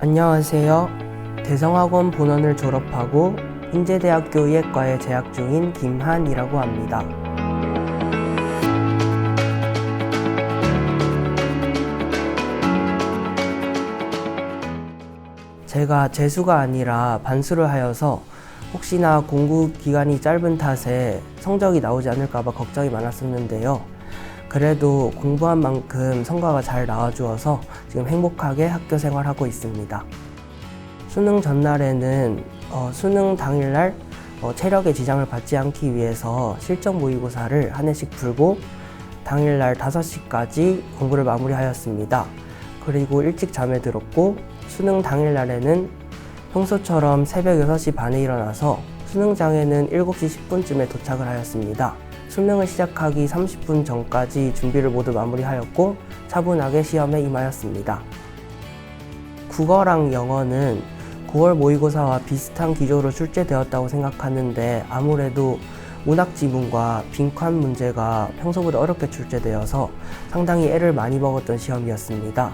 안녕하세요. 대성학원 본원을 졸업하고 인제대학교 의예과에 재학 중인 김한이라고 합니다. 제가 재수가 아니라 반수를 하여서 혹시나 공부 기간이 짧은 탓에 성적이 나오지 않을까 봐 걱정이 많았었는데요. 그래도 공부한 만큼 성과가 잘 나와주어서 지금 행복하게 학교 생활하고 있습니다. 수능 전날에는 수능 당일날 체력에 지장을 받지 않기 위해서 실전 모의고사를 한 회씩 풀고 당일날 5시까지 공부를 마무리하였습니다. 그리고 일찍 잠에 들었고 수능 당일날에는 평소처럼 새벽 6시 반에 일어나서 수능장에는 7시 10분쯤에 도착을 하였습니다. 수능을 시작하기 30분 전까지 준비를 모두 마무리하였고 차분하게 시험에 임하였습니다. 국어랑 영어는 9월 모의고사와 비슷한 기조로 출제되었다고 생각하는데 아무래도 문학 지문과 빈칸 문제가 평소보다 어렵게 출제되어서 상당히 애를 많이 먹었던 시험이었습니다.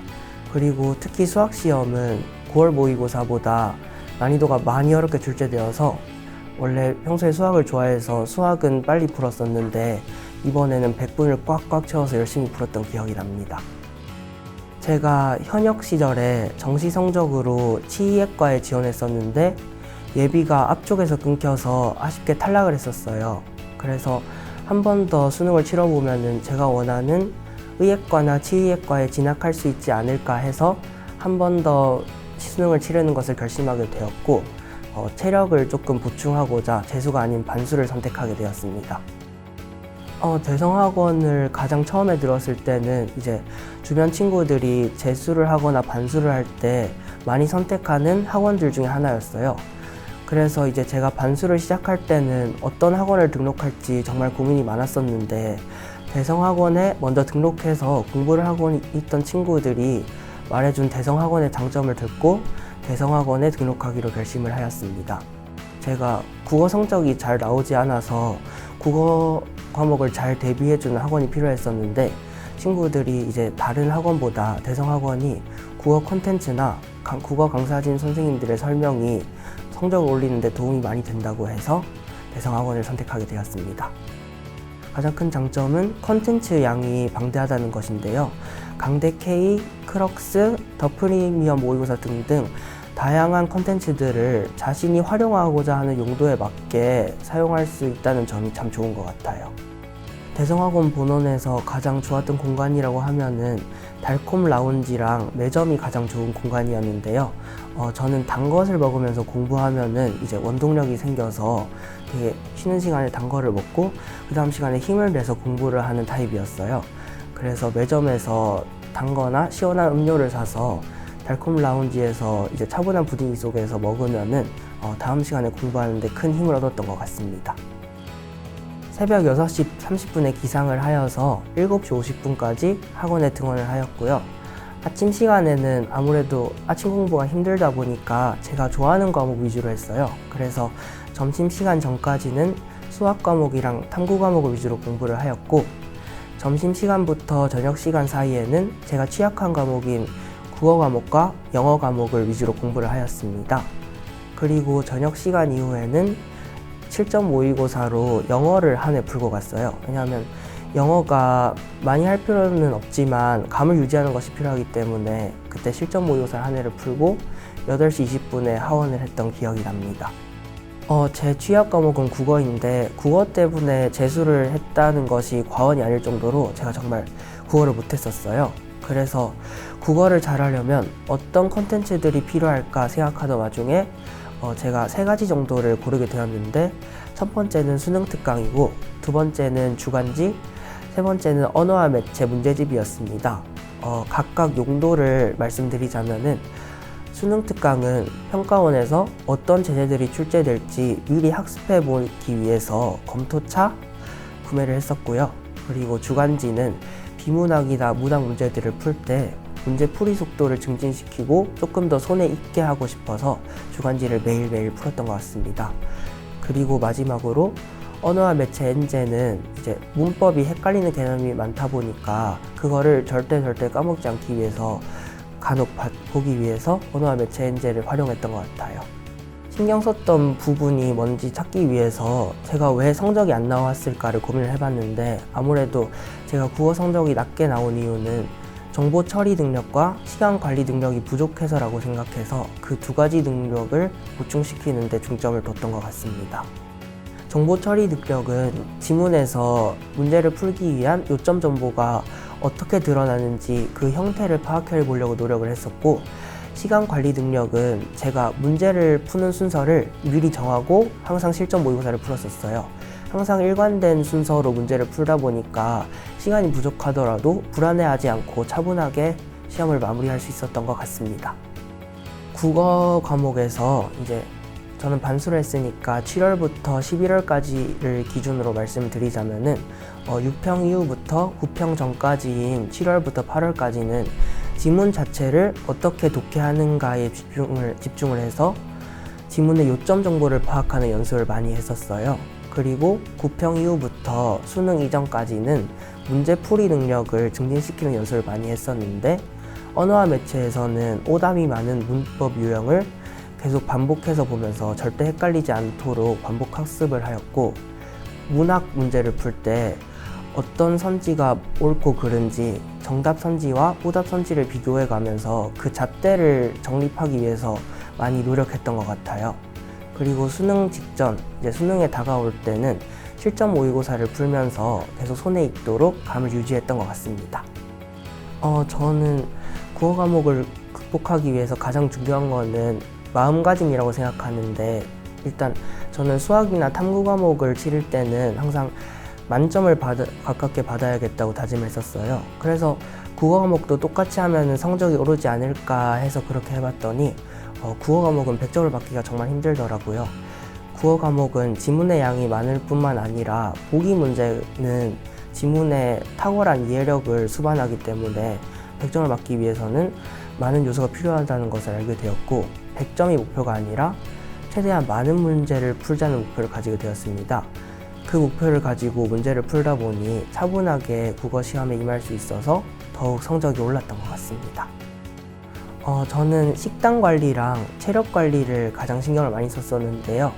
그리고 특히 수학 시험은 9월 모의고사보다 난이도가 많이 어렵게 출제되어서 원래 평소에 수학을 좋아해서 수학은 빨리 풀었었는데 이번에는 100분을 꽉꽉 채워서 열심히 풀었던 기억이 납니다. 제가 현역 시절에 정시 성적으로 치의학과에 지원했었는데 예비가 앞쪽에서 끊겨서 아쉽게 탈락을 했었어요. 그래서 한 번 더 수능을 치러보면 제가 원하는 의예과나 치의학과에 진학할 수 있지 않을까 해서 한 번 더 수능을 치르는 것을 결심하게 되었고 체력을 조금 보충하고자 재수가 아닌 반수를 선택하게 되었습니다. 대성학원을 가장 처음에 들었을 때는 이제 주변 친구들이 재수를 하거나 반수를 할 때 많이 선택하는 학원들 중에 하나였어요. 그래서 이제 제가 반수를 시작할 때는 어떤 학원을 등록할지 정말 고민이 많았었는데 대성학원에 먼저 등록해서 공부를 하고 있던 친구들이 말해준 대성학원의 장점을 듣고 대성학원에 등록하기로 결심을 하였습니다. 제가 국어 성적이 잘 나오지 않아서 국어 과목을 잘 대비해주는 학원이 필요했었는데 친구들이 이제 다른 학원보다 대성학원이 국어 콘텐츠나 국어 강사진 선생님들의 설명이 성적을 올리는 데 도움이 많이 된다고 해서 대성학원을 선택하게 되었습니다. 가장 큰 장점은 콘텐츠 양이 방대하다는 것인데요. 강대 K, 크럭스, 더 프리미엄 모의고사 등등 다양한 콘텐츠들을 자신이 활용하고자 하는 용도에 맞게 사용할 수 있다는 점이 참 좋은 것 같아요. 대성학원 본원에서 가장 좋았던 공간이라고 하면은 달콤 라운지랑 매점이 가장 좋은 공간이었는데요. 저는 단 것을 먹으면서 공부하면은 이제 원동력이 생겨서 되게 쉬는 시간에 단 거를 먹고 그 다음 시간에 힘을 내서 공부를 하는 타입이었어요. 그래서 매점에서 단 거나 시원한 음료를 사서 달콤 라운지에서 이제 차분한 분위기 속에서 먹으면은 다음 시간에 공부하는데 큰 힘을 얻었던 것 같습니다. 새벽 6시 30분에 기상을 하여서 7시 50분까지 학원에 등원을 하였고요. 아침 시간에는 아무래도 아침 공부가 힘들다 보니까 제가 좋아하는 과목 위주로 했어요. 그래서 점심시간 전까지는 수학 과목이랑 탐구 과목을 위주로 공부를 하였고 점심시간부터 저녁시간 사이에는 제가 취약한 과목인 국어 과목과 영어 과목을 위주로 공부를 하였습니다. 그리고 저녁시간 이후에는 실전 모의고사로 영어를 한 회 풀고 갔어요. 왜냐하면 영어가 많이 할 필요는 없지만 감을 유지하는 것이 필요하기 때문에 그때 실전 모의고사 한 회를 풀고 8시 20분에 하원을 했던 기억이 납니다. 제 취약 과목은 국어인데 국어 때문에 재수를 했다는 것이 과언이 아닐 정도로 제가 정말 국어를 못했었어요. 그래서 국어를 잘하려면 어떤 콘텐츠들이 필요할까 생각하던 와중에 제가 3가지 정도를 고르게 되었는데 첫 번째는 수능 특강이고 두 번째는 주간지, 세 번째는 언어와 매체 문제집이었습니다. 각각 용도를 말씀드리자면은 수능 특강은 평가원에서 어떤 제재들이 출제될지 미리 학습해 보기 위해서 검토차 구매를 했었고요. 그리고 주간지는 비문학이나 문학 문제들을 풀 때 문제 풀이 속도를 증진시키고 조금 더 손에 익게 하고 싶어서 주간지를 매일매일 풀었던 것 같습니다. 그리고 마지막으로 언어와 매체 N제는 이제 문법이 헷갈리는 개념이 많다 보니까 그거를 절대 까먹지 않기 위해서 간혹 보기 위해서 언어와 매체 엔젤을 활용했던 것 같아요. 신경 썼던 부분이 뭔지 찾기 위해서 제가 왜 성적이 안 나왔을까를 고민을 해봤는데, 아무래도 제가 국어 성적이 낮게 나온 이유는 정보 처리 능력과 시간 관리 능력이 부족해서라고 생각해서 그 두 가지 능력을 보충시키는 데 중점을 뒀던 것 같습니다. 정보 처리 능력은 지문에서 문제를 풀기 위한 요점 정보가 어떻게 드러나는지 그 형태를 파악해 보려고 노력을 했었고, 시간 관리 능력은 제가 문제를 푸는 순서를 미리 정하고 항상 실전 모의고사를 풀었었어요. 항상 일관된 순서로 문제를 풀다 보니까 시간이 부족하더라도 불안해하지 않고 차분하게 시험을 마무리할 수 있었던 것 같습니다. 국어 과목에서 이제 저는 반수를 했으니까 7월부터 11월까지를 기준으로 말씀을 드리자면은 6평 이후부터 9평 전까지인 7월부터 8월까지는 지문 자체를 어떻게 독해하는가에 집중을 해서 지문의 요점 정보를 파악하는 연습을 많이 했었어요. 그리고 9평 이후부터 수능 이전까지는 문제풀이 능력을 증진시키는 연습을 많이 했었는데, 언어와 매체에서는 오답이 많은 문법 유형을 계속 반복해서 보면서 절대 헷갈리지 않도록 반복 학습을 하였고, 문학 문제를 풀 때 어떤 선지가 옳고 그른지 정답 선지와 오답 선지를 비교해 가면서 그 잣대를 정립하기 위해서 많이 노력했던 것 같아요. 그리고 수능 직전, 이제 수능에 다가올 때는 실전 모의고사를 풀면서 계속 손에 익도록 감을 유지했던 것 같습니다. 저는 국어 과목을 극복하기 위해서 가장 중요한 거는 마음가짐이라고 생각하는데, 일단 저는 수학이나 탐구 과목을 치를 때는 항상 만점을 가깝게 받아야겠다고 다짐했었어요. 그래서 국어 과목도 똑같이 하면 성적이 오르지 않을까 해서 그렇게 해봤더니 국어 과목은 100점을 받기가 정말 힘들더라고요. 국어 과목은 지문의 양이 많을 뿐만 아니라 보기 문제는 지문의 탁월한 이해력을 수반하기 때문에 100점을 받기 위해서는 많은 요소가 필요하다는 것을 알게 되었고, 100점이 목표가 아니라 최대한 많은 문제를 풀자는 목표를 가지게 되었습니다. 그 목표를 가지고 문제를 풀다 보니 차분하게 국어 시험에 임할 수 있어서 더욱 성적이 올랐던 것 같습니다. 저는 식단 관리랑 체력 관리를 가장 신경을 많이 썼었는데요.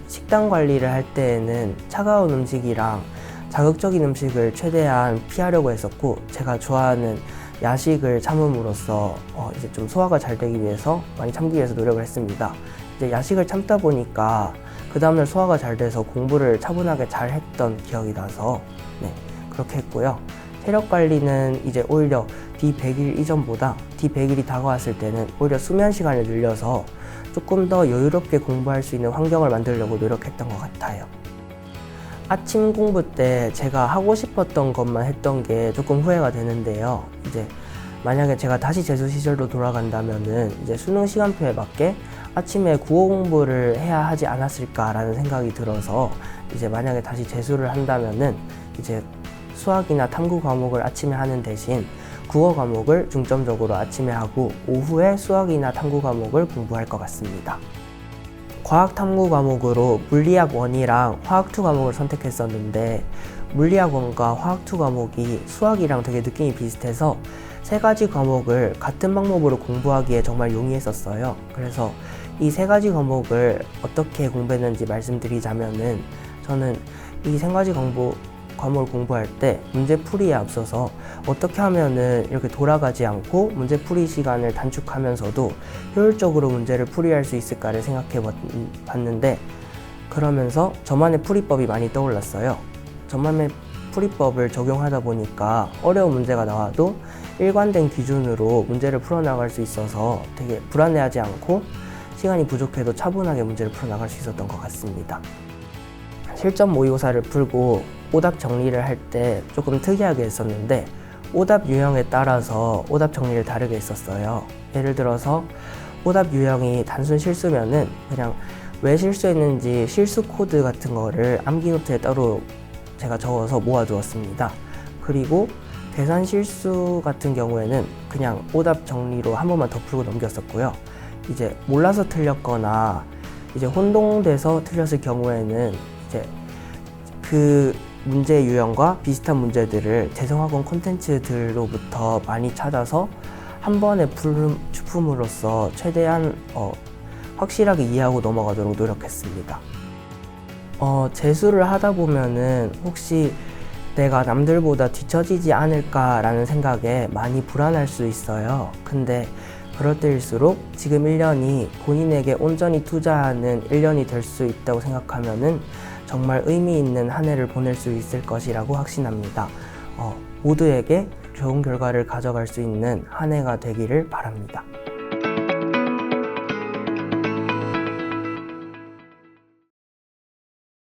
식단 관리를 할 때에는 차가운 음식이랑 자극적인 음식을 최대한 피하려고 했었고, 제가 좋아하는 야식을 참음으로써 이제 좀 소화가 잘 되기 위해서 많이 참기 위해서 노력을 했습니다. 이제 야식을 참다 보니까 그 다음날 소화가 잘 돼서 공부를 차분하게 잘 했던 기억이 나서 그렇게 했고요. 체력 관리는 이제 오히려 D100일 이전보다 D100일이 다가왔을 때는 오히려 수면 시간을 늘려서 조금 더 여유롭게 공부할 수 있는 환경을 만들려고 노력했던 것 같아요. 아침 공부 때 제가 하고 싶었던 것만 했던 게 조금 후회가 되는데요. 이제 만약에 제가 다시 재수 시절로 돌아간다면은 이제 수능 시간표에 맞게 아침에 국어 공부를 해야 하지 않았을까라는 생각이 들어서, 이제 만약에 다시 재수를 한다면은 이제 수학이나 탐구 과목을 아침에 하는 대신 국어 과목을 중점적으로 아침에 하고 오후에 수학이나 탐구 과목을 공부할 것 같습니다. 과학 탐구 과목으로 물리학 1이랑 화학 2 과목을 선택했었는데, 물리학 1과 화학 2 과목이 수학이랑 되게 느낌이 비슷해서 세 가지 과목을 같은 방법으로 공부하기에 정말 용이했었어요. 그래서 이 세 가지 과목을 어떻게 공부했는지 말씀드리자면은, 저는 이 세 가지 과목을 공부할 때 문제풀이에 앞서서 어떻게 하면은 이렇게 돌아가지 않고 문제풀이 시간을 단축하면서도 효율적으로 문제를 풀이할 수 있을까를 생각해 봤는데, 그러면서 저만의 풀이법이 많이 떠올랐어요. 저만의 풀이법을 적용하다 보니까 어려운 문제가 나와도 일관된 기준으로 문제를 풀어나갈 수 있어서 되게 불안해하지 않고 시간이 부족해도 차분하게 문제를 풀어나갈 수 있었던 것 같습니다. 실전 모의고사를 풀고 오답 정리를 할 때 조금 특이하게 했었는데, 오답 유형에 따라서 오답 정리를 다르게 했었어요. 예를 들어서 오답 유형이 단순 실수면은 그냥 왜 실수했는지 실수 코드 같은 거를 암기 노트에 따로 제가 적어서 모아두었습니다. 그리고 계산 실수 같은 경우에는 그냥 오답 정리로 한 번만 더 풀고 넘겼었고요. 이제 몰라서 틀렸거나 이제 혼동돼서 틀렸을 경우에는 이제 그 문제 유형과 비슷한 문제들을 대성학원 콘텐츠들로부터 많이 찾아서 한 번에 품음으로써 최대한 확실하게 이해하고 넘어가도록 노력했습니다. 재수를 하다 보면은 혹시 내가 남들보다 뒤처지지 않을까라는 생각에 많이 불안할 수 있어요. 근데 그럴 때일수록 지금 1년이 본인에게 온전히 투자하는 1년이 될 수 있다고 생각하면은 정말 의미 있는 한 해를 보낼 수 있을 것이라고 확신합니다. 모두에게 좋은 결과를 가져갈 수 있는 한 해가 되기를 바랍니다.